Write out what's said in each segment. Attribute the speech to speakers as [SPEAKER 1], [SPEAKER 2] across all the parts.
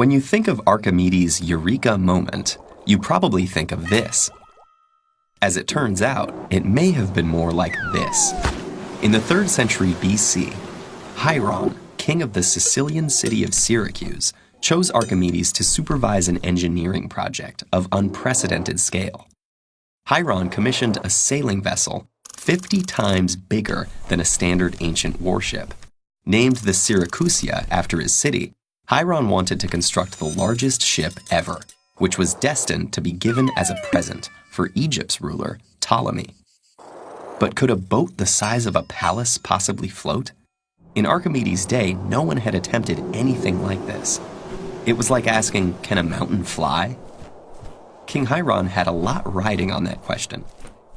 [SPEAKER 1] When you think of Archimedes' Eureka moment, you probably think of this. As it turns out, it may have been more like this. In the 3rd century BC, Hieron, king of the Sicilian city of Syracuse, chose Archimedes to supervise an engineering project of unprecedented scale. Hieron commissioned a sailing vessel 50 times bigger than a standard ancient warship. Named the Syracusia after his city, Hieron wanted to construct the largest ship ever, which was destined to be given as a present for Egypt's ruler, Ptolemy. But could a boat the size of a palace possibly float? In Archimedes' day, no one had attempted anything like this. It was like asking, can a mountain fly? King Hieron had a lot riding on that question.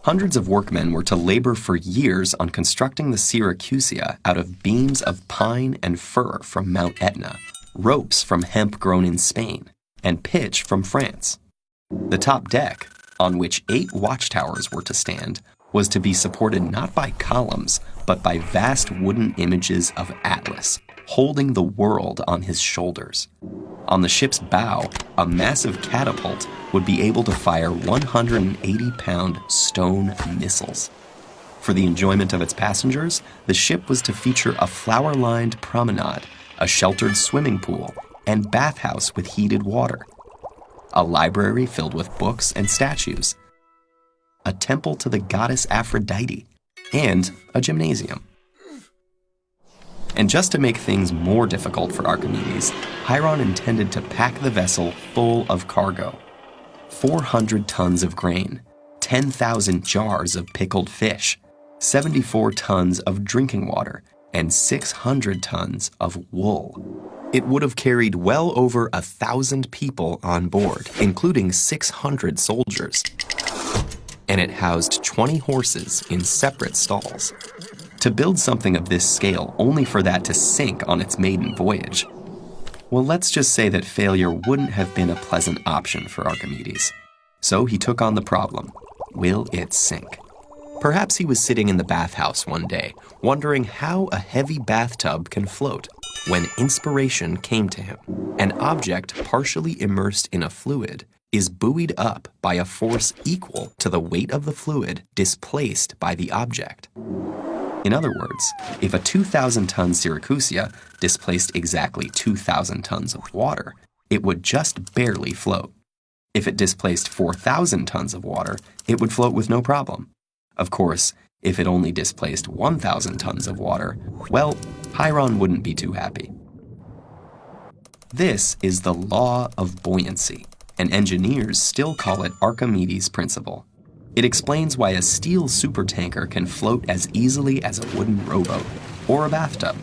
[SPEAKER 1] Hundreds of workmen were to labor for years on constructing the Syracusia out of beams of pine and fir from Mount Etna, ropes from hemp grown in Spain, and pitch from France. The top deck, on which 8 watchtowers were to stand, was to be supported not by columns, but by vast wooden images of Atlas, holding the world on his shoulders. On the ship's bow, a massive catapult would be able to fire 180-pound stone missiles. For the enjoyment of its passengers, the ship was to feature a flower-lined promenade, a sheltered swimming pool, and bathhouse with heated water, a library filled with books and statues, a temple to the goddess Aphrodite, and a gymnasium. And just to make things more difficult for Archimedes, Hieron intended to pack the vessel full of cargo. 400 tons of grain, 10,000 jars of pickled fish, 74 tons of drinking water, and 600 tons of wool. It would have carried well over 1,000 people on board, including 600 soldiers. And it housed 20 horses in separate stalls. To build something of this scale only for that to sink on its maiden voyage, well, let's just say that failure wouldn't have been a pleasant option for Archimedes. So he took on the problem. Will it sink? Perhaps he was sitting in the bathhouse one day, wondering how a heavy bathtub can float, when inspiration came to him. An object partially immersed in a fluid is buoyed up by a force equal to the weight of the fluid displaced by the object. In other words, if a 2,000-ton Syracusia displaced exactly 2,000 tons of water, it would just barely float. If it displaced 4,000 tons of water, it would float with no problem. Of course, if it only displaced 1,000 tons of water, well, Hieron wouldn't be too happy. This is the law of buoyancy, and engineers still call it Archimedes' principle. It explains why a steel supertanker can float as easily as a wooden rowboat or a bathtub.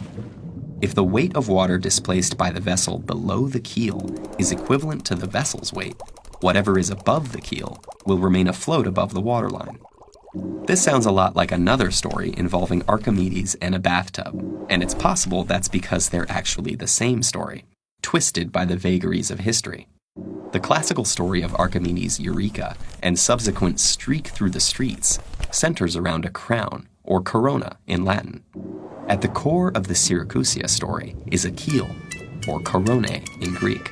[SPEAKER 1] If the weight of water displaced by the vessel below the keel is equivalent to the vessel's weight, whatever is above the keel will remain afloat above the waterline. This sounds a lot like another story involving Archimedes and a bathtub, and it's possible that's because they're actually the same story, twisted by the vagaries of history. The classical story of Archimedes' Eureka and subsequent streak through the streets centers around a crown, or corona in Latin. At the core of the Syracusia story is a keel, or korone in Greek.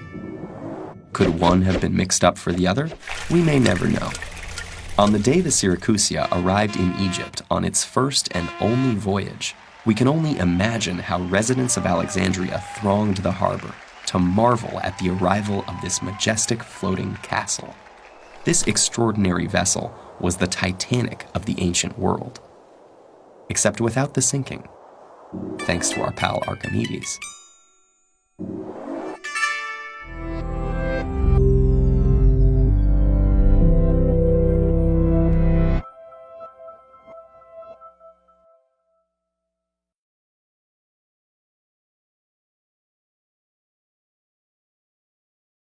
[SPEAKER 1] Could one have been mixed up for the other? We may never know. On the day the Syracusia arrived in Egypt on its first and only voyage, we can only imagine how residents of Alexandria thronged the harbor to marvel at the arrival of this majestic floating castle. This extraordinary vessel was the Titanic of the ancient world, except without the sinking, thanks to our pal Archimedes.